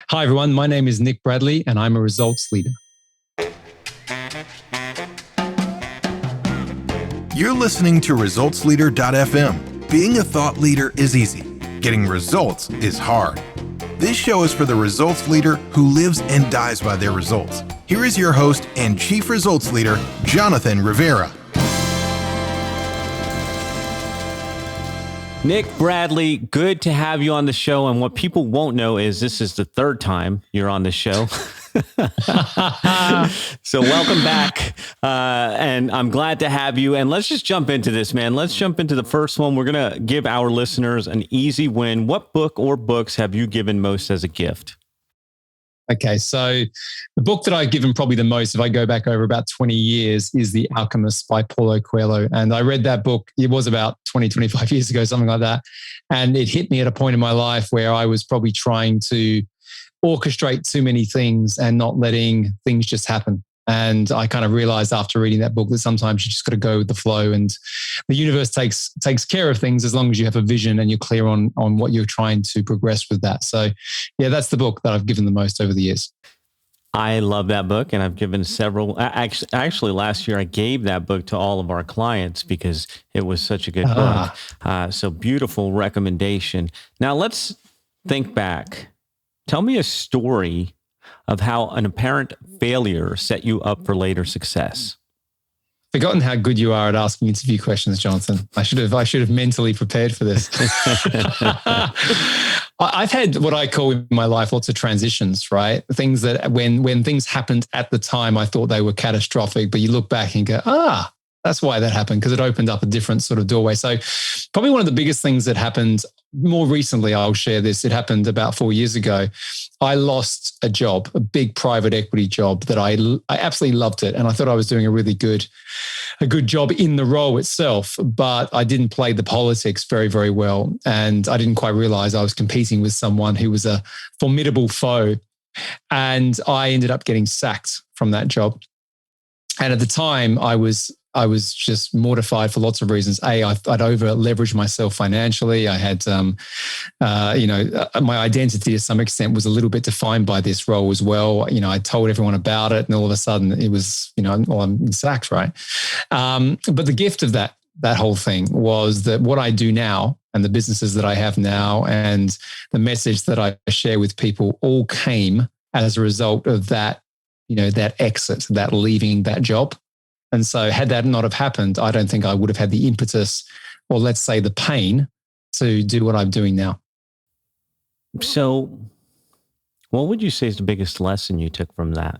Hi, everyone. My name is Nick Bradley, and I'm a results leader. You're listening to ResultsLeader.fm. Being a thought leader is easy. Getting results is hard. This show is for the results leader who lives and dies by their results. Here is your host and Chief Results Leader, Jonathan Rivera. Nick Bradley, good to have you on the show. And what people won't know is this is the third time you're on the show. So welcome back. And I'm glad to have you. And let's just jump into this, man. Let's jump into the first one. We're going to give our listeners an easy win. What book or books have you given most as a gift? Okay, so the book that I've given probably the most, if I go back over about 20 years, is The Alchemist by Paulo Coelho. And I read that book, it was about 20, 25 years ago, something like that. And it hit me at a point in my life where I was probably trying to orchestrate too many things and not letting things just happen. And I kind of realized after reading that book that sometimes you just got to go with the flow, and the universe takes care of things as long as you have a vision and you're clear on what you're trying to progress with that. So yeah, that's the book that I've given the most over the years. I love that book, and I've given several. Actually, last year I gave that book to all of our clients because it was such a good book. So beautiful recommendation. Now let's think back. Tell me a story of how an apparent failure set you up for later success. Forgotten how good you are at asking interview questions, Jonathan. I should have mentally prepared for this. I've had what I call in my life lots of transitions, right? Things that when things happened at the time, I thought they were catastrophic, but you look back and go, that's why that happened, because it opened up a different sort of doorway. So probably one of the biggest things that happened more recently, I'll share this. It happened about 4 years ago. I lost a job, a big private equity job that I absolutely loved it. And I thought I was doing a good job in the role itself, but I didn't play the politics very, very well. And I didn't quite realize I was competing with someone who was a formidable foe. And I ended up getting sacked from that job. And at the time, I was just mortified for lots of reasons. I'd over leveraged myself financially. I had, my identity to some extent was a little bit defined by this role as well. I told everyone about it, and all of a sudden it was, I'm in sacks, right? But the gift of that whole thing was that what I do now and the businesses that I have now and the message that I share with people all came as a result of that, that exit, that leaving that job. And so had that not have happened, I don't think I would have had the impetus, or let's say the pain, to do what I'm doing now. So what would you say is the biggest lesson you took from that?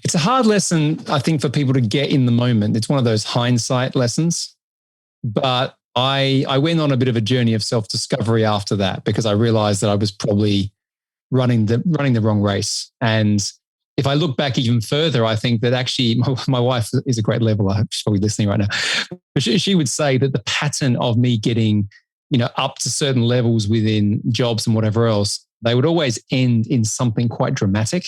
It's a hard lesson, I think, for people to get in the moment. It's one of those hindsight lessons. But I went on a bit of a journey of self-discovery after that, because I realized that I was probably running the wrong race. And if I look back even further, I think that actually my wife is a great leveler. She's probably listening right now. But she would say that the pattern of me getting, up to certain levels within jobs and whatever else, they would always end in something quite dramatic.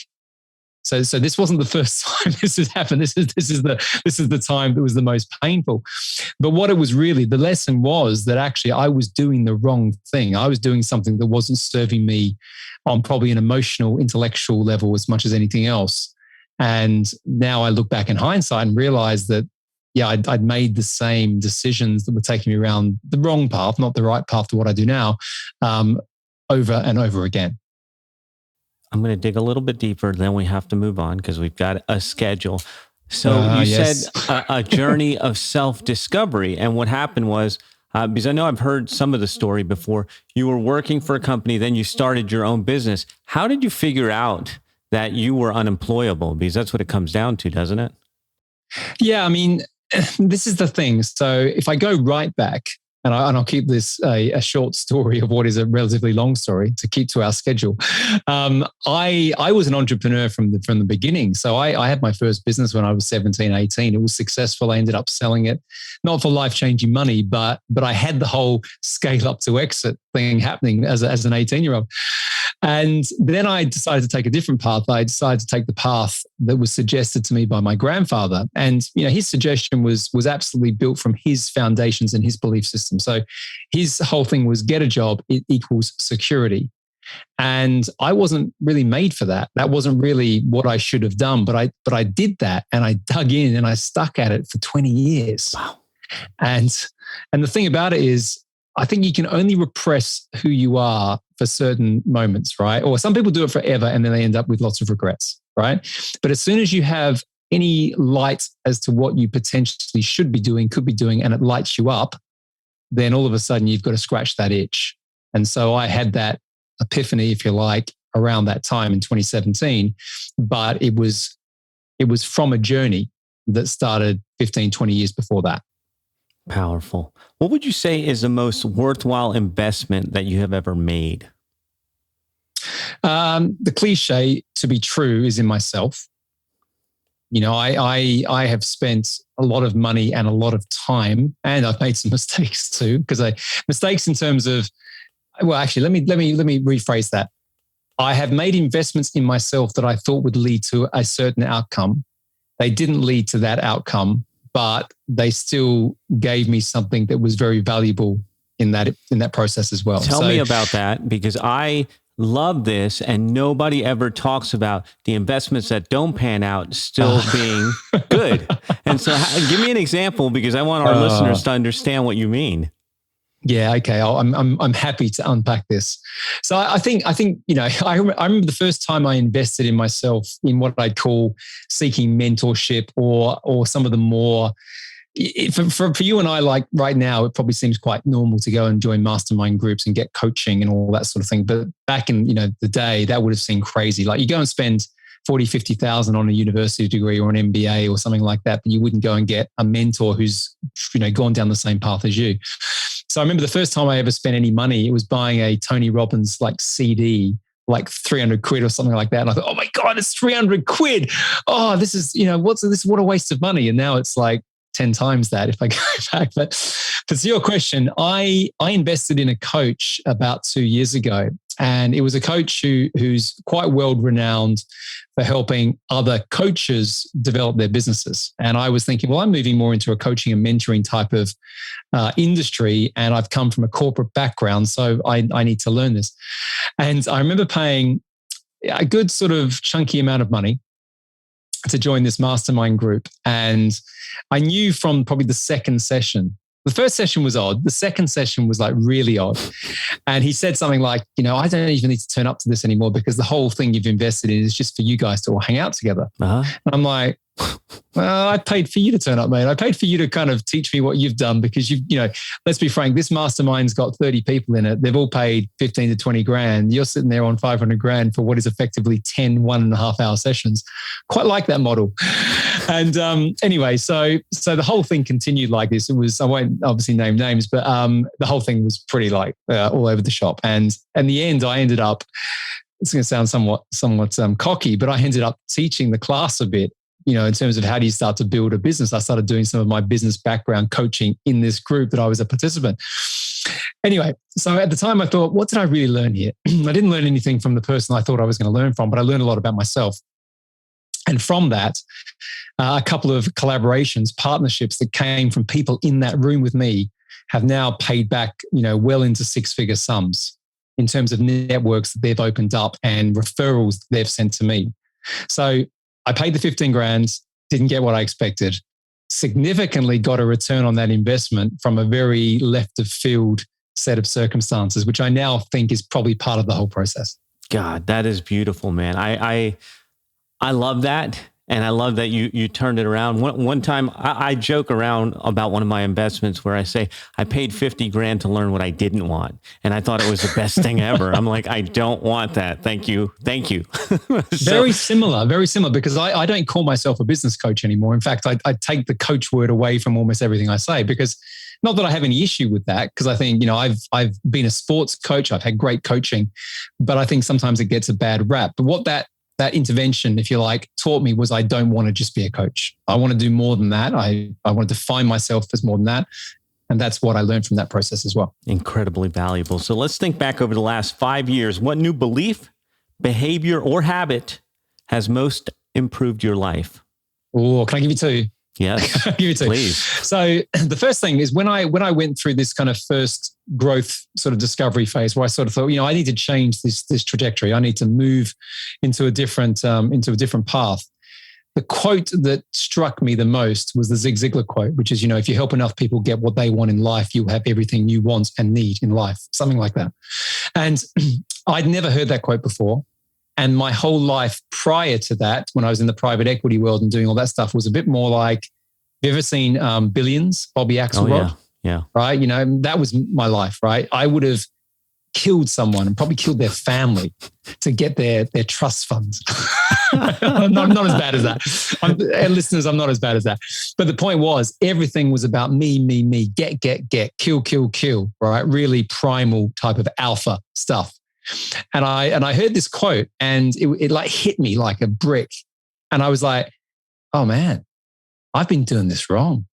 So this wasn't the first time this has happened. This is the time that was the most painful. But what it was really, the lesson was that actually I was doing the wrong thing. I was doing something that wasn't serving me on probably an emotional, intellectual level as much as anything else. And now I look back in hindsight and realize that, I'd made the same decisions that were taking me around the wrong path, not the right path to what I do now, over and over again. I'm going to dig a little bit deeper, then we have to move on because we've got a schedule. So you said a journey of self-discovery. And what happened was, because I know I've heard some of the story before, you were working for a company, then you started your own business. How did you figure out that you were unemployable? Because that's what it comes down to, doesn't it? Yeah, I mean, this is the thing. So if I go right back, and I'll keep this a short story of what is a relatively long story to keep to our schedule. I was an entrepreneur from the beginning. So I had my first business when I was 17, 18. It was successful. I ended up selling it, not for life-changing money, but I had the whole scale up to exit thing happening as an 18-year-old. And then I decided to take a different path. I decided to take the path that was suggested to me by my grandfather. And his suggestion was absolutely built from his foundations and his belief system. So his whole thing was get a job, it equals security. And I wasn't really made for that. That wasn't really what I should have done. But I did that, and I dug in and I stuck at it for 20 years. Wow. And the thing about it is, I think you can only repress who you are for certain moments, right? Or some people do it forever and then they end up with lots of regrets, right? But as soon as you have any light as to what you potentially should be doing, could be doing, and it lights you up, then all of a sudden you've got to scratch that itch. And so I had that epiphany, if you like, around that time in 2017, but it was from a journey that started 15, 20 years before that. Powerful. What would you say is the most worthwhile investment that you have ever made? The cliche, to be true, is in myself. You know, I have spent a lot of money and a lot of time, and I've made some mistakes too, because mistakes in terms of, well, actually, let me rephrase that. I have made investments in myself that I thought would lead to a certain outcome. They didn't lead to that outcome, but they still gave me something that was very valuable in that process as well. Tell me about that, because I love this, and nobody ever talks about the investments that don't pan out still being good. And so give me an example, because I want our listeners to understand what you mean. Yeah, okay. I'm happy to unpack this. So I think you know, I remember the first time I invested in myself in what I'd call seeking mentorship, or some of the more, for you and I, like right now, it probably seems quite normal to go and join mastermind groups and get coaching and all that sort of thing. But back in, you know, the day, that would have seemed crazy. Like you go and spend 40, 50,000 on a university degree or an MBA or something like that, but you wouldn't go and get a mentor who's, you know, gone down the same path as you. So I remember the first time I ever spent any money, it was buying a Tony Robbins like CD, like 300 quid or something like that. And I thought, oh my God, it's 300 quid. Oh, this is, you know, what a waste of money. And now it's like 10 times that if I go back. But to your question, I invested in a coach about 2 years ago. And it was a coach who's quite world renowned for helping other coaches develop their businesses. And I was thinking, well, I'm moving more into a coaching and mentoring type of industry. And I've come from a corporate background, so I need to learn this. And I remember paying a good sort of chunky amount of money to join this mastermind group. And I knew from probably the second session, the first session was odd. The second session was like really odd. And he said something like, you know, I don't even need to turn up to this anymore because the whole thing you've invested in is just for you guys to all hang out together. Uh-huh. And I'm like, well, I paid for you to turn up, mate. I paid for you to kind of teach me what you've done, because you know, let's be frank, this mastermind's got 30 people in it. They've all paid 15 to 20 grand. You're sitting there on 500 grand for what is effectively 10 1.5 hour sessions. Quite like that model. And anyway, so the whole thing continued like this. It was, I won't obviously name names, but the whole thing was pretty like all over the shop. And in the end, I ended up, it's going to sound somewhat cocky, but I ended up teaching the class a bit, you know, in terms of how do you start to build a business. I started doing some of my business background coaching in this group that I was a participant. Anyway, so at the time I thought, what did I really learn here? I didn't learn anything from the person I thought I was going to learn from, but I learned a lot about myself. And from that, a couple of collaborations, partnerships that came from people in that room with me have now paid back, you know, well into six-figure sums in terms of networks that they've opened up and referrals that they've sent to me. So I paid the 15 grand, didn't get what I expected, significantly got a return on that investment from a very left of field set of circumstances, which I now think is probably part of the whole process. God, that is beautiful, man. I love that. And I love that you turned it around. One time I joke around about one of my investments where I say, I paid 50 grand to learn what I didn't want. And I thought it was the best thing ever. I'm like, I don't want that. Thank you. Very similar, because I don't call myself a business coach anymore. In fact, I take the coach word away from almost everything I say, because not that I have any issue with that, because I think, you know, I've been a sports coach. I've had great coaching, but I think sometimes it gets a bad rap. But what that intervention, if you like, taught me was I don't want to just be a coach. I want to do more than that. I want to define myself as more than that. And that's what I learned from that process as well. Incredibly valuable. So let's think back over the last 5 years. What new belief, behavior, or habit has most improved your life? Oh, can I give you two? Yes, Give it to please. So the first thing is when I went through this kind of first growth sort of discovery phase, where I sort of thought, I need to change this trajectory. I need to move into a different path. The quote that struck me the most was the Zig Ziglar quote, which is, if you help enough people get what they want in life, you'll have everything you want and need in life, something like that. And I'd never heard that quote before. And my whole life prior to that, when I was in the private equity world and doing all that stuff, was a bit more like, have you ever seen Billions, Bobby Axelrod? Oh, yeah. Right? That was my life, right? I would have killed someone and probably killed their family to get their trust funds. not as bad as that. Listeners, I'm not as bad as that. But the point was, everything was about me, get, kill, right? Really primal type of alpha stuff. And I heard this quote and it like hit me like a brick. And I was like, oh man, I've been doing this wrong.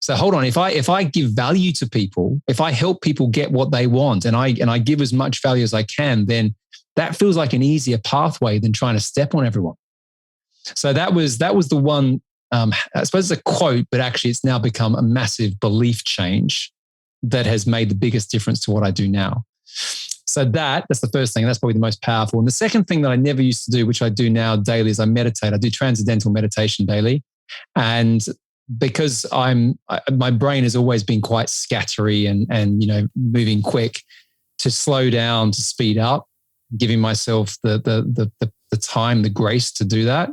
So hold on, if I give value to people, if I help people get what they want and I give as much value as I can, then that feels like an easier pathway than trying to step on everyone. So that was the one, I suppose it's a quote, but actually it's now become a massive belief change that has made the biggest difference to what I do now. So that's the first thing. That's probably the most powerful. And the second thing that I never used to do, which I do now daily, is I meditate. I do transcendental meditation daily. And because my brain has always been quite scattery and moving quick, to slow down, to speed up, giving myself the time, the grace to do that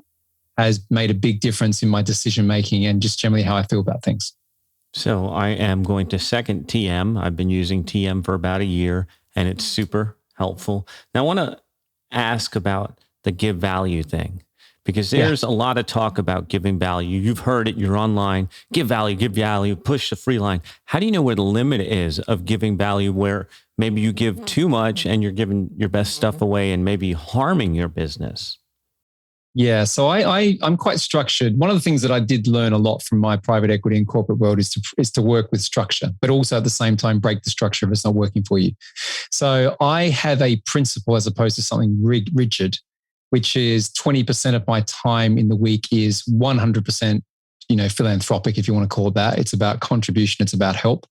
has made a big difference in my decision making and just generally how I feel about things. So I am going to second TM. I've been using TM for about a year and it's super helpful. Now I want to ask about the give value thing. Because there's a lot of talk about giving value. You've heard it. You're online. Give value, push the free line. How do you know where the limit is of giving value, where maybe you give too much and you're giving your best stuff away and maybe harming your business? Yeah, so I'm quite structured. One of the things that I did learn a lot from my private equity and corporate world is to work with structure, but also at the same time break the structure if it's not working for you. So I have a principle as opposed to something rigid, which is 20% of my time in the week is 100%, philanthropic, if you want to call it that. It's about contribution. It's about help.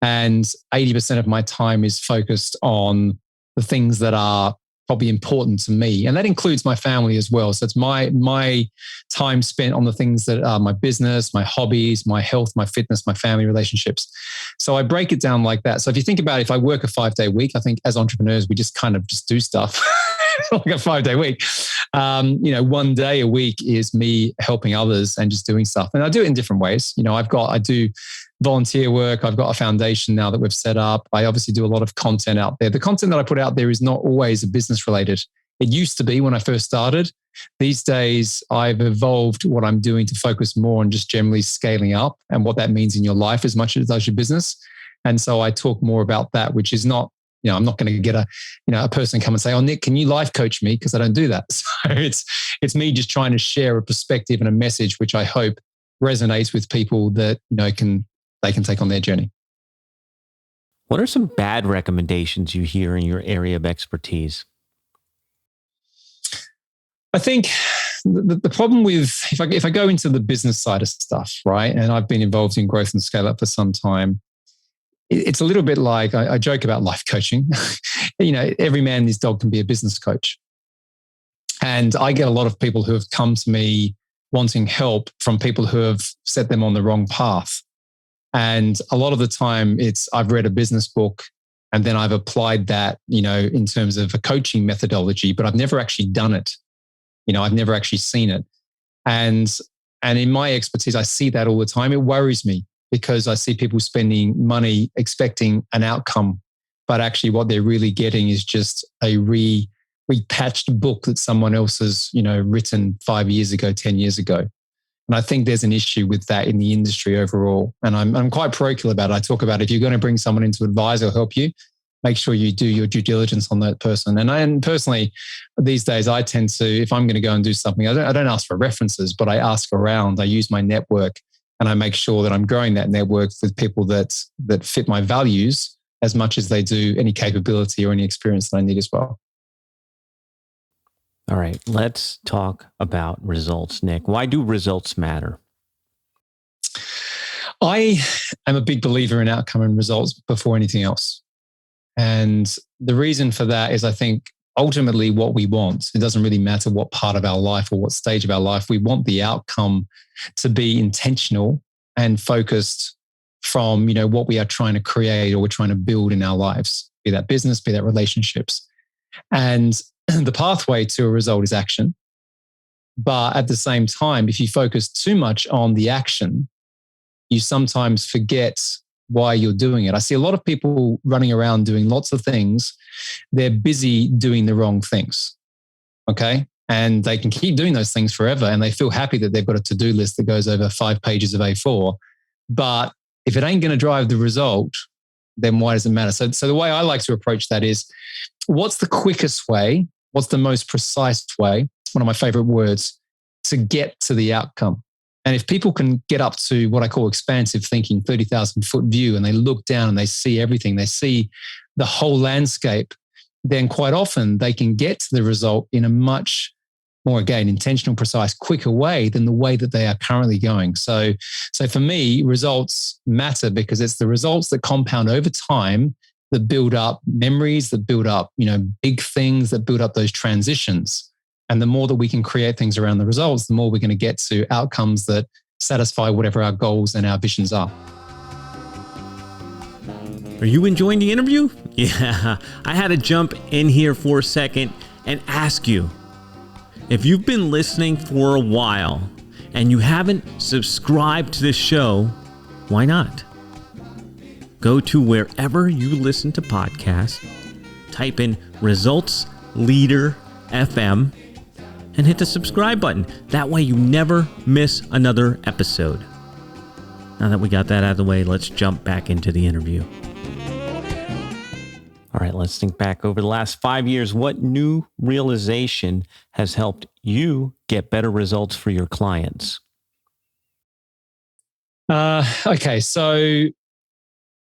And 80% of my time is focused on the things that are probably important to me. And that includes my family as well. So it's my time spent on the things that are my business, my hobbies, my health, my fitness, my family relationships. So I break it down like that. So if you think about it, if I work a 5-day week, I think as entrepreneurs, we just kind of just do stuff. Like a 5-day week. 1 day a week is me helping others and just doing stuff. And I do it in different ways. I do volunteer work. I've got a foundation now that we've set up. I obviously do a lot of content out there. The content that I put out there is not always business related. It used to be when I first started. These days, I've evolved what I'm doing to focus more on just generally scaling up and what that means in your life as much as it does your business. And so I talk more about that, which is not, I'm not going to get a person come and say, "Oh, Nick, can you life coach me?" Because I don't do that. So it's me just trying to share a perspective and a message which I hope resonates with people that they can take on their journey. What are some bad recommendations you hear in your area of expertise? I think the problem with if I go into the business side of stuff, right, and I've been involved in growth and scale up for some time. It's a little bit like I joke about life coaching. Every man and his dog can be a business coach. And I get a lot of people who have come to me wanting help from people who have set them on the wrong path. And a lot of the time I've read a business book and then I've applied that, in terms of a coaching methodology, but I've never actually done it. I've never actually seen it. And in my expertise, I see that all the time. It worries me, because I see people spending money expecting an outcome, but actually what they're really getting is just a repatched book that someone else has, written 5 years ago, 10 years ago. And I think there's an issue with that in the industry overall. And I'm quite parochial about it. I talk about if you're going to bring someone in to advise or help you, make sure you do your due diligence on that person. And personally, these days, I tend to, if I'm going to go and do something, I don't ask for references, but I ask around. I use my network. And I make sure that I'm growing that network with people that fit my values as much as they do any capability or any experience that I need as well. All right, let's talk about results, Nick. Why do results matter? I am a big believer in outcome and results before anything else. And the reason for that is I think ultimately what we want, it doesn't really matter what part of our life or what stage of our life, we want the outcome to be intentional and focused from, what we are trying to create or we're trying to build in our lives, be that business, be that relationships. And the pathway to a result is action. But at the same time, if you focus too much on the action, you sometimes forget why you're doing it. I see a lot of people running around doing lots of things. They're busy doing the wrong things. Okay. And they can keep doing those things forever. And they feel happy that they've got a to-do list that goes over 5 pages of A4. But if it ain't going to drive the result, then why does it matter? So the way I like to approach that is, what's the quickest way? What's the most precise way? One of my favorite words, to get to the outcome. And if people can get up to what I call expansive thinking, 30,000 foot view, and they look down and they see everything, they see the whole landscape, then quite often they can get to the result in a much more, again, intentional, precise, quicker way than the way that they are currently going. So for me, results matter because it's the results that compound over time that build up memories, that build up, big things, that build up those transitions. And the more that we can create things around the results, the more we're going to get to outcomes that satisfy whatever our goals and our visions are. Are you enjoying the interview? Yeah, I had to jump in here for a second and ask you, if you've been listening for a while and you haven't subscribed to this show, why not? Go to wherever you listen to podcasts, type in Results Leader FM, and hit the subscribe button. That way you never miss another episode. Now that we got that out of the way, let's jump back into the interview. All right, let's think back over the last 5 years. What new realization has helped you get better results for your clients? Okay, so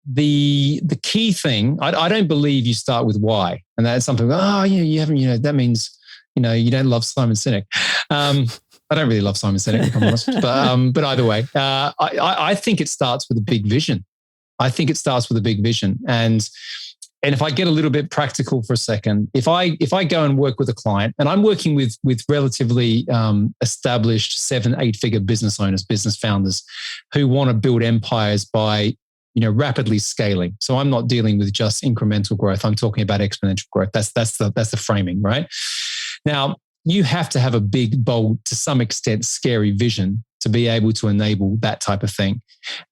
the key thing, I don't believe you start with why. And that's something, you haven't, that means, you don't love Simon Sinek. I don't really love Simon Sinek, if I'm honest. But either way, I think it starts with a big vision. And if I get a little bit practical for a second, if I go and work with a client, and I'm working with relatively established 7-8 figure business owners, business founders who want to build empires by rapidly scaling. So I'm not dealing with just incremental growth. I'm talking about exponential growth. That's the framing, right? Now, you have to have a big, bold, to some extent, scary vision to be able to enable that type of thing.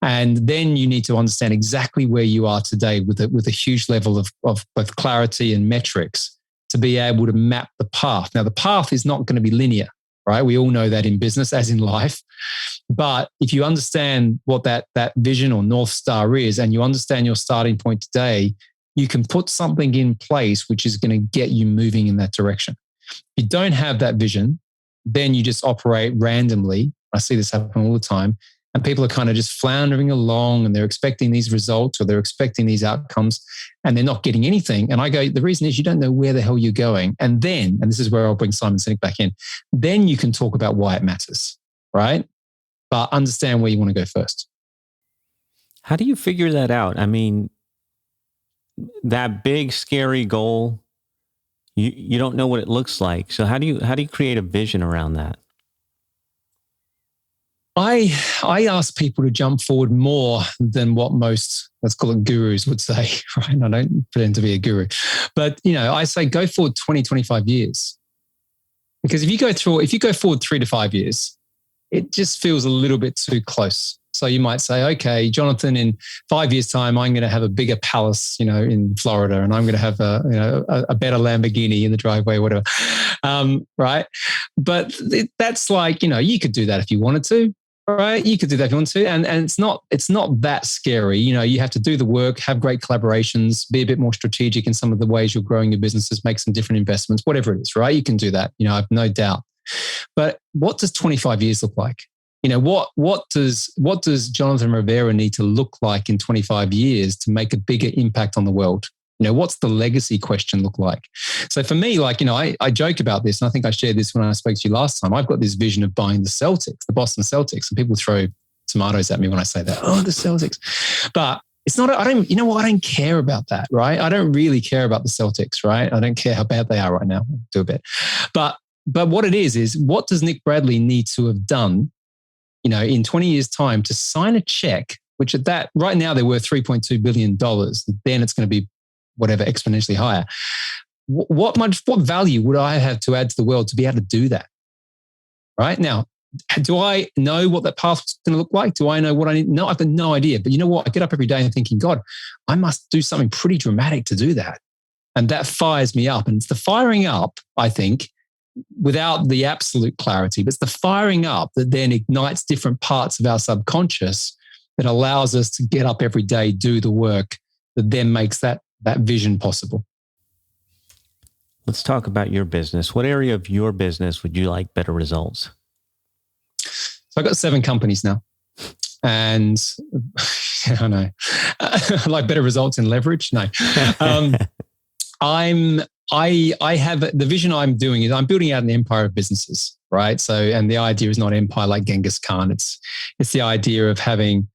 And then you need to understand exactly where you are today with a huge level of both clarity and metrics to be able to map the path. Now, the path is not going to be linear, right? We all know that in business as in life. But if you understand what that vision or North Star is, and you understand your starting point today, you can put something in place which is going to get you moving in that direction. If you don't have that vision, then you just operate randomly. I see this happen all the time. And people are kind of just floundering along and they're expecting these results or they're expecting these outcomes and they're not getting anything. And I go, the reason is you don't know where the hell you're going. And this is where I'll bring Simon Sinek back in, then you can talk about why it matters, right? But understand where you want to go first. How do you figure that out? I mean, that big, scary goal, you don't know what it looks like. So how do you create a vision around that? I ask people to jump forward more than what most, let's call it gurus would say, right? I don't pretend to be a guru, but I say go forward 20, 25 years. Because if you go forward 3 to 5 years, it just feels a little bit too close. So you might say, okay, Jonathan, in 5 years' time, I'm going to have a bigger palace, in Florida, and I'm going to have a better Lamborghini in the driveway, whatever, right? But that's like, you could do that if you wanted to, right? You could do that if you want to, and it's not that scary. You have to do the work, have great collaborations, be a bit more strategic in some of the ways you're growing your businesses, make some different investments, whatever it is, right? You can do that. I've no doubt. But what does 25 years look like? What does Jonathan Rivera need to look like in 25 years to make a bigger impact on the world? What's the legacy question look like? So for me, I joke about this, and I think I shared this when I spoke to you last time. I've got this vision of buying the Boston Celtics, and people throw tomatoes at me when I say that. Oh, the Celtics. But it's not, I don't care about that, right? I don't really care about the Celtics, right? I don't care how bad they are right now. I'll do a bit. But what it is what does Nick Bradley need to have done, in 20 years' time to sign a check, which at that, right now they're worth $3.2 billion. Then it's going to be whatever, exponentially higher. What value would I have to add to the world to be able to do that? Right now, do I know what that path is going to look like? Do I know what I need? No, I've got no idea. But you know what? I get up every day and thinking, God, I must do something pretty dramatic to do that. And that fires me up. And it's the firing up, I think, without the absolute clarity, but it's the firing up that then ignites different parts of our subconscious that allows us to get up every day, do the work that then makes that vision possible. Let's talk about your business. What area of your business would you like better results? So I've got 7 companies now. And I know. I like better results in leverage. No. I have the vision I'm doing is I'm building out an empire of businesses, right? So, and the idea is not empire like Genghis Khan. It's the idea of having,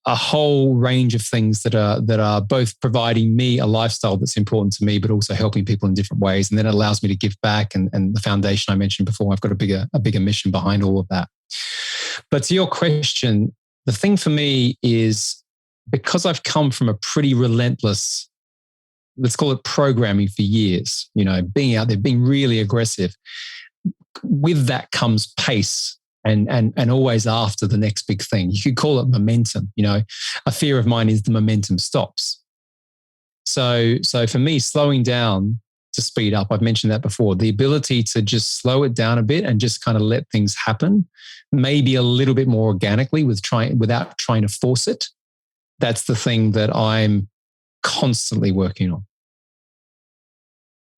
a whole range of things that are both providing me a lifestyle that's important to me, but also helping people in different ways. And then it allows me to give back. And the foundation I mentioned before, I've got a bigger mission behind all of that. But to your question, the thing for me is because I've come from a pretty relentless, let's call it programming for years, being out there, being really aggressive. With that comes pace and always after the next big thing. You could call it momentum. A fear of mine is the momentum stops. So for me, slowing down to speed up, I've mentioned that before, the ability to just slow it down a bit and just kind of let things happen, maybe a little bit more organically without trying to force it. That's the thing that I'm constantly working on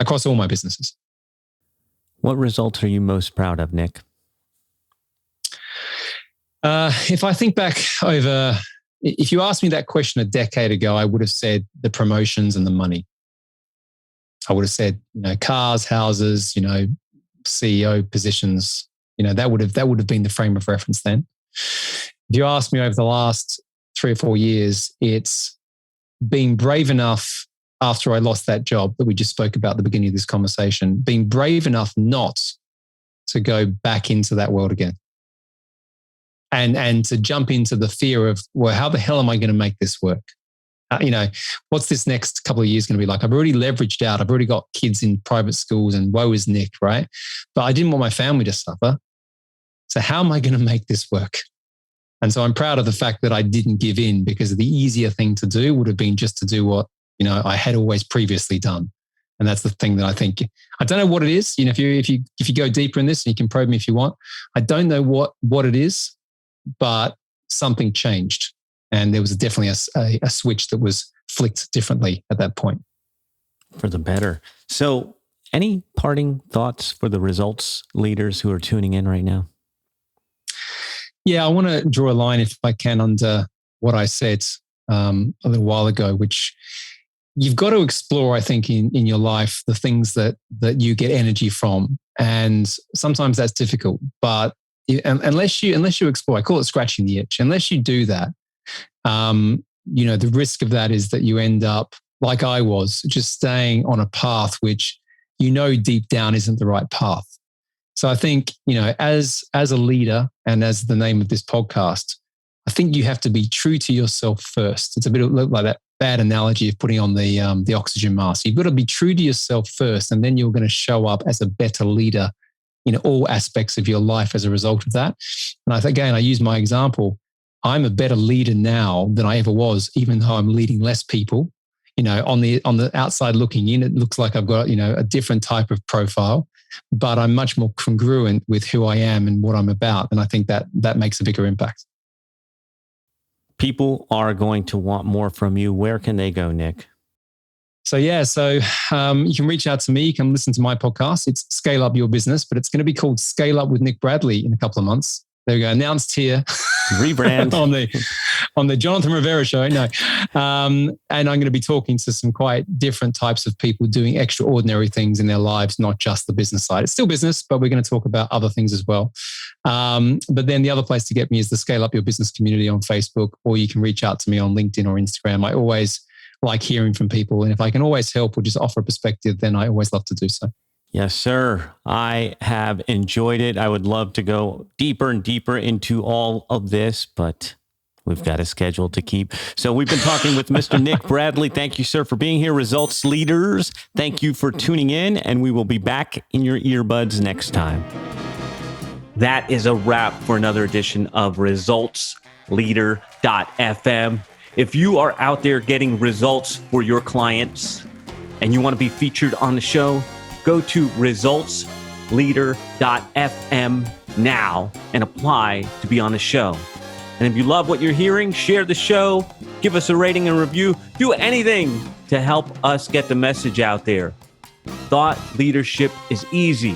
across all my businesses. What results are you most proud of, Nick? If I think back if you asked me that question a decade ago, I would have said the promotions and the money. I would have said, cars, houses, CEO positions, that would have been the frame of reference then. If you ask me over the last 3 or 4 years, it's being brave enough after I lost that job that we just spoke about at the beginning of this conversation, being brave enough not to go back into that world again. And to jump into the fear of, well, how the hell am I going to make this work? What's this next couple of years going to be like? I've already leveraged out. I've already got kids in private schools and woe is Nick, right? But I didn't want my family to suffer. So how am I going to make this work? And so I'm proud of the fact that I didn't give in, because the easier thing to do would have been just to do what, I had always previously done. And that's the thing that I think, I don't know what it is. If you go deeper in this, and you can probe me if you want, I don't know what it is, but something changed. And there was definitely a switch that was flicked differently at that point. For the better. So any parting thoughts for the results leaders who are tuning in right now? Yeah, I want to draw a line, if I can, under what I said a little while ago, which you've got to explore, I think, in your life, the things that you get energy from. And sometimes that's difficult, but unless you explore, I call it scratching the itch. Unless you do that, the risk of that is that you end up like I was, just staying on a path which deep down isn't the right path. So I think, as a leader, and as the name of this podcast, I think you have to be true to yourself first. It's a bit like that bad analogy of putting on the oxygen mask. You've got to be true to yourself first, and then you're going to show up as a better leader in all aspects of your life as a result of that. And I use my example. I'm a better leader now than I ever was, even though I'm leading less people. On the outside looking in, it looks like I've got, a different type of profile, but I'm much more congruent with who I am and what I'm about. And I think that makes a bigger impact. People are going to want more from you. Where can they go, Nick? So you can reach out to me. You can listen to my podcast. It's Scale Up Your Business, but it's going to be called Scale Up with Nick Bradley in a couple of months. There we go. Announced here. Rebrand. on the Jonathan Rivera show. No. And I'm going to be talking to some quite different types of people doing extraordinary things in their lives, not just the business side. It's still business, but we're going to talk about other things as well. But then the other place to get me is the Scale Up Your Business community on Facebook, or you can reach out to me on LinkedIn or Instagram. I always like hearing from people. And if I can always help or just offer a perspective, then I always love to do so. Yes, sir. I have enjoyed it. I would love to go deeper and deeper into all of this, but we've got a schedule to keep. So we've been talking with Mr. Nick Bradley. Thank you, sir, for being here. Results Leaders, thank you for tuning in, and we will be back in your earbuds next time. That is a wrap for another edition of ResultsLeader.fm. If you are out there getting results for your clients and you want to be featured on the show, go to ResultsLeader.fm now and apply to be on the show. And if you love what you're hearing, share the show, give us a rating and review, do anything to help us get the message out there. Thought leadership is easy,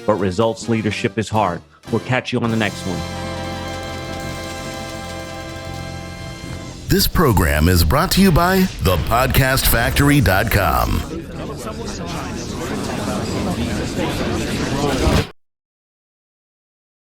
but results leadership is hard. We'll catch you on the next one. This program is brought to you by thepodcastfactory.com.